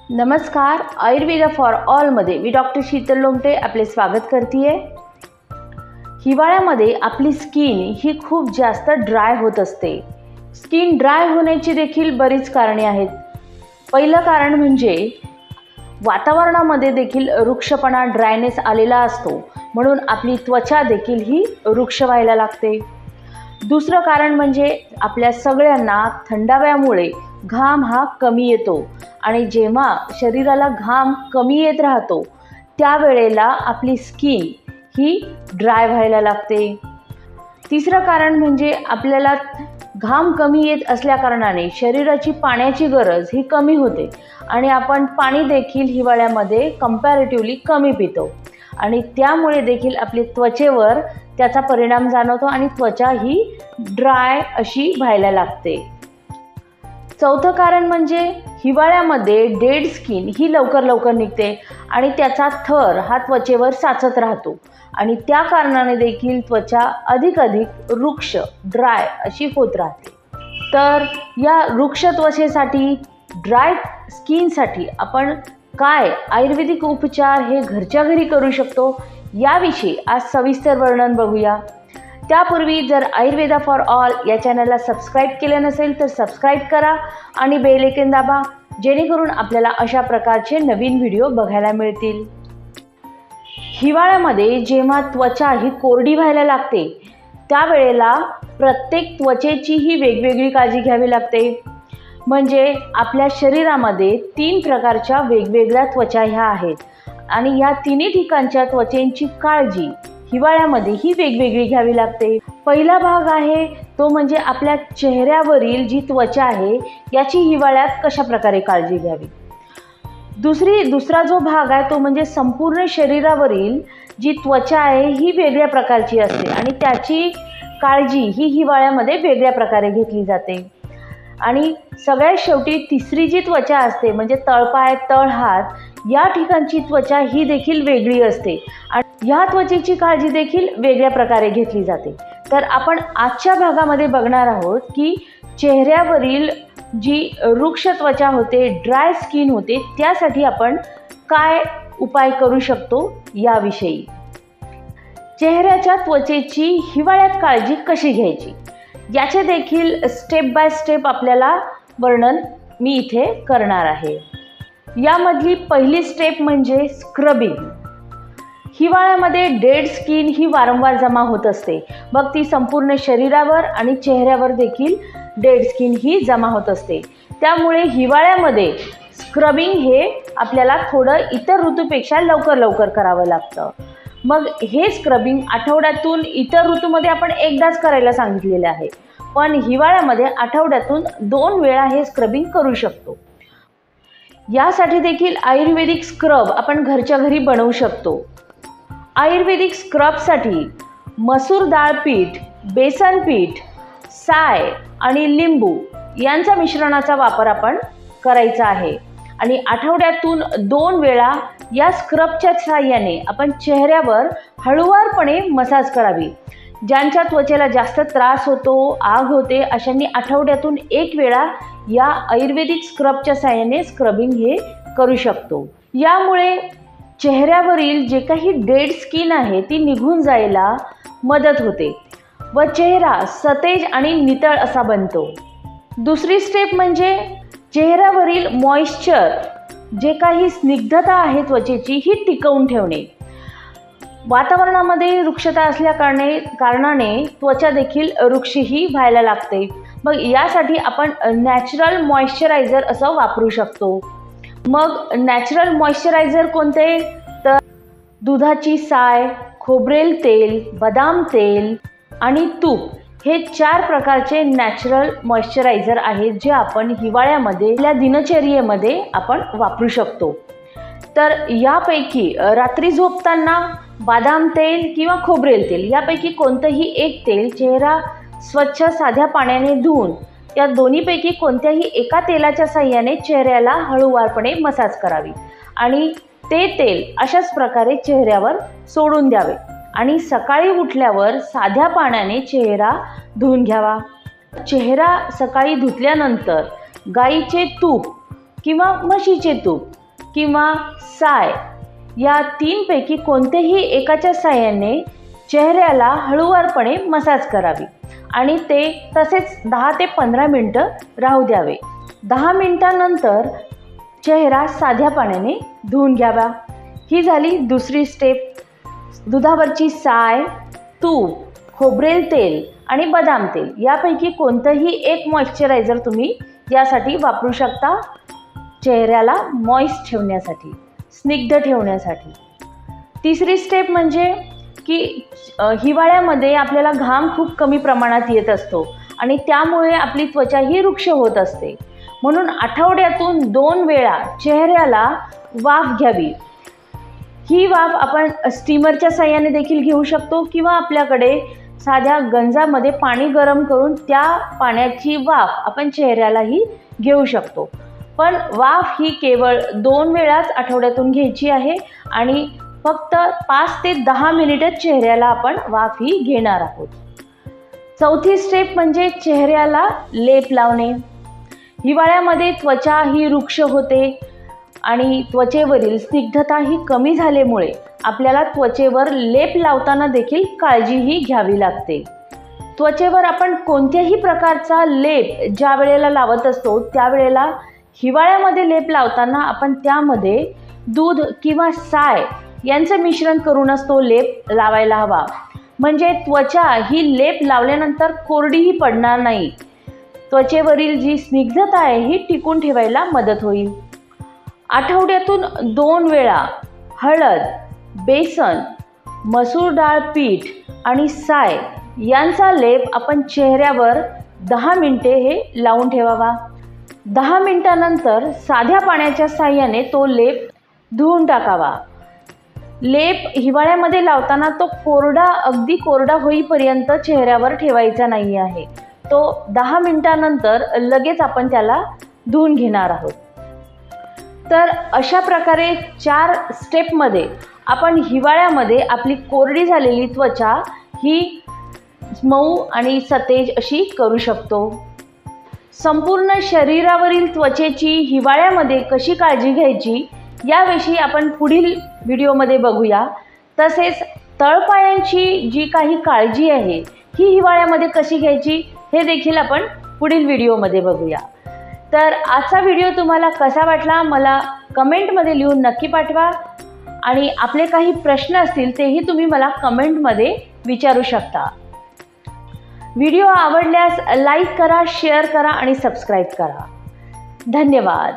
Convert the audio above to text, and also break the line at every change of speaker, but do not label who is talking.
नमस्कार, आयुर्वेदा फॉर ऑलमध्ये मी डॉक्टर शीतल लोमटे आपले स्वागत करते आहे। हिवाळ्यामध्ये आपली स्किन ही खूप जास्त ड्राय होत असते। स्किन ड्राय होण्याची देखील बरीच कारणे आहेत। पहिलं कारण म्हणजे वातावरणामध्ये देखील रुक्षपणा ड्रायनेस आलेला असतो, म्हणून आपली त्वचा देखील ही रुक्ष व्हायला लागते। दुसरं कारण म्हणजे आपल्या सगळ्यांना थंडाव्यामुळे घाम हा कमी येतो आणि जेव्हा शरीराला घाम कमी येत राहतो त्यावेळेला आपली स्किन ही ड्राय व्हायला लागते। तिसरं कारण म्हणजे आपल्याला घाम कमी येत असल्या कारणाने शरीराची पाण्याची गरज ही कमी होते आणि आपण पाणी देखील हिवाळ्यामध्ये कंपॅरेटिव्हली कमी पितो आणि त्यामुळे देखील आपली त्वचेवर त्याचा परिणाम जाणवतो आणि त्वचा ही ड्राय अशी व्हायला लागते। चौथं कारण म्हणजे हिवाळ्यामध्ये डेड स्किन ही लवकर निघते आणि त्याचा थर हा त्वचेवर साचत राहतो आणि त्या कारणाने देखील त्वचा अधिक रुक्ष ड्राय अशी होत राहते। तर या रुक्ष त्वचेसाठी ड्राय स्किनसाठी आपण काय आयुर्वेदिक उपचार हे घरच्या घरी करू शकतो याविषयी आज सविस्तर वर्णन बघूया। त्यापूर्वी जर आयुर्वेदा फॉर ऑल या चॅनलला सबस्क्राईब केलं नसेल तर सबस्क्राईब करा आणि बेल आयकॉन दाबा, जेणेकरून आपल्याला अशा प्रकारचे नवीन व्हिडिओ बघायला मिळतील। हिवाळ्यामध्ये जेव्हा त्वचा ही कोरडी व्हायला लागते त्यावेळेला प्रत्येक त्वचेची ही वेगवेगळी काळजी घ्यावी लागते। म्हणजे आपल्या शरीरामध्ये 3 प्रकारच्या वेगवेगळ्या त्वचा ह्या आहेत आणि या तिन्ही ठिकाणच्या त्वचेंची काळजी हिवाळ्यामध्ये ही वेगवेगळी घ्यावी लागते। पहिला भाग आहे तो म्हणजे आपल्या चेहऱ्यावरील जी त्वचा आहे याची हिवाळ्यात कशा प्रकारे काळजी घ्यावी। दुसरा जो भाग आहे तो म्हणजे संपूर्ण शरीरावरील जी त्वचा आहे ही वेगळ्या प्रकारची असते आणि त्याची काळजी ही हिवाळ्यामध्ये वेगळ्या प्रकारे घेतली जाते। आणि सगळ्यात शेवटी तिसरी जी त्वचा असते म्हणजे तळपाय तळहात या ठिकाणची त्वचा ही देखील वेगळी असते आणि ह्या त्वचेची काळजी देखील वेगळ्या प्रकारे घेतली जाते। तर आपण आजच्या भागामध्ये बघणार आहोत की चेहऱ्यावरील जी रुक्ष त्वचा होते, ड्राय स्किन होते, त्यासाठी आपण काय उपाय करू शकतो याविषयी। चेहऱ्याच्या त्वचेची हिवाळ्यात काळजी कशी घ्यायची याचे देखील स्टेप बाय स्टेप आपल्याला वर्णन मी इथे करणार आहे। यामधली पहिली स्टेप म्हणजे स्क्रबिंग। हिवाळ्यामध्ये डेड स्किन ही वारंवार जमा होत असते, मग ती संपूर्ण शरीरावर आणि चेहऱ्यावर देखील डेड स्किन ही जमा होत असते। त्यामुळे हिवाळ्यामध्ये स्क्रबिंग हे आपल्याला थोडं इतर ऋतूपेक्षा लवकर करावं लागतं। मग हे स्क्रबिंग आठवड्यातून इतर ऋतूमध्ये आपण एकदाच करायला सांगितलेले आहे, पण हिवाळ्यामध्ये आठवड्यातून 2 वेळा हे स्क्रबिंग करू शकतो। यासाठी देखील आयुर्वेदिक स्क्रब आपण घरच्या घरी बनवू शकतो। आयुर्वेदिक स्क्रबसाठी मसूर डाळ पीठ, बेसन पीठ, साय आणि लिंबू यांचा मिश्रणाचा वापर आपण करायचा आहे आणि आठवड्यातून 2 वेळा या स्क्रबच्या सहाय्याने आपण चेहऱ्यावर हळूवारपणे मसाज करावी। ज्यांच्या त्वचेला जास्त त्रास होतो, आग होते, अशांनी आठवड्यातून 1 वेळा या आयुर्वेदिक स्क्रबच्या सहाय्याने स्क्रबिंग हे करू शकतो। यामुळे चेहऱ्यावरील जे काही डेड स्किन आहे ती निघून जायला मदत होते व चेहरा सतेज आणि नितळ असा बनतो। दुसरी स्टेप म्हणजे चेहऱ्यावरील मॉइश्चर, जे काही स्निग्धता आहे त्वचेची ही टिकवून ठेवणे। वातावरणामध्ये रुक्षता असल्या कारणाने त्वचा देखील रुक्षही व्हायला लागते। मग यासाठी आपण नॅचरल मॉइश्चरायझर असं वापरू शकतो। मग नॅचरल मॉइश्चरायझर कोणते, तर दुधाची साय, खोबरेल तेल, बदाम तेल आणि तूप हे 4 प्रकारचे नॅचरल मॉइश्चरायझर आहेत जे आपण हिवाळ्यामध्ये आपल्या दिनचर्येमध्ये आपण वापरू शकतो। तर यापैकी रात्री झोपताना बदाम तेल किंवा खोबरेल तेल यापैकी कोणतंही एक तेल चेहरा स्वच्छ साध्या पाण्याने धुवून या दोन्हीपैकी कोणत्याही एका तेलाच्या साहाय्याने चेहऱ्याला हळूवारपणे मसाज करावी आणि ते तेल अशाच प्रकारे चेहऱ्यावर सोडून द्यावे आणि सकाळी उठल्यावर साध्या पाण्याने चेहरा धुवून घ्यावा। चेहरा सकाळी धुतल्यानंतर गाईचे तूप किंवा म्हशीचे तूप किंवा साय या तीनपैकी कोणतेही एकाच्या साहाय्याने चेहऱ्याला हळूवारपणे मसाज करावी आणि ते तसेच 10 ते 15 मिनटं राहू द्यावे. 10 मिनटानंतर चेहरा साध्या पाण्याने धुवून घ्यावा. ही झाली दुसरी स्टेप. दुधावरची साय, तूप, खोबरेल तेल आणि बदाम तेल यापैकी कोणतंही एक मॉइश्चरायझर तुम्ही यासाठी वापरू शकता, चेहऱ्याला मॉइस्ट ठेवण्यासाठी, स्निग्ध ठेवण्यासाठी. तिसरी स्टेप म्हणजे की हिवाळ्यामध्ये आपल्याला घाम खूप कमी प्रमाणात येत असतो आणि त्यामुळे आपली त्वचा ही रुक्ष होत असते. म्हणून आठवड्यातून 2 वेळा चेहऱ्याला वाफ घ्यावी. ही वाफ आपण स्टीमरच्या साहाय्याने देखील घेऊ शकतो किंवा आपल्याकडे साध्या गंजामध्ये पाणी गरम करून त्या पाण्याची वाफ आपण चेहऱ्यालाही घेऊ शकतो. पण वाफ ही केवळ 2 वेळाच आठवड्यातून घ्यायची आहे आणि फक्त 5 ते 10 मिनिटच चेहऱ्याला आपण वाफ ही घेणार आहोत. चौथी स्टेप म्हणजे चेहऱ्याला लेप लावणे. हिवाळ्यामध्ये त्वचा ही रुक्ष होते आणि त्वचेवरील स्निग्धता ही कमी झाल्यामुळे आपल्याला त्वचेवर लेप लावताना देखील काळजीही घ्यावी लागते. त्वचेवर आपण कोणत्याही प्रकारचा लेप ज्या वेळेला लावत असतो त्यावेळेला हिवाळ्यामध्ये लेप लावताना आपण त्यामध्ये दूध किंवा साय यांचं मिश्रण करूनच तो लेप लावायला हवा. म्हणजे त्वचा ही लेप लावल्यानंतर कोरडीही पडणार नाही. त्वचेवरील जी स्निग्धता आहे ही टिकून ठेवायला मदत होईल. आठवड्यातून 2 वेळा हळद, बेसन, मसूर डाळ पीठ आणि साय यांचा लेप आपण चेहऱ्यावर 10 मिनिटे हे लावून ठेवावा. 10 मिनिटानंतर साध्या पाण्याच्या साहाय्याने तो लेप धुवून टाकावा. लेप हिवाळ्यामध्ये लावताना तो अगदी कोरडा होईपर्यंत चेहऱ्यावर ठेवायचा नाही आहे. तो 10 मिनिटानंतर लगेच आपण त्याला धुवून घेणार आहोत. तर अशा प्रकारे 4 स्टेपमध्ये आपण हिवाळ्यामध्ये आपली कोरडी झालेली त्वचा ही मऊ आणि सतेज अशी करू शकतो. संपूर्ण शरीरावरील त्वचेची हिवाळ्यामध्ये कशी काळजी घ्यायची याविषयी आपण पुढील व्हिडिओमध्ये बघूया. तसेच तळपायांची जी काही काळजी आहे ही हिवाळ्यामध्ये कशी घ्यायची हे देखील आपण पुढील व्हिडिओमध्ये बघूया. तर आजचा व्हिडिओ तुम्हाला कसा वाटला मला कमेंटमध्ये लिहून नक्की पाठवा आणि आपले काही प्रश्न असतील तेही तुम्ही मला कमेंटमध्ये विचारू शकता. व्हिडिओ आवडल्यास लाईक करा, शेअर करा आणि सबस्क्राईब करा. धन्यवाद.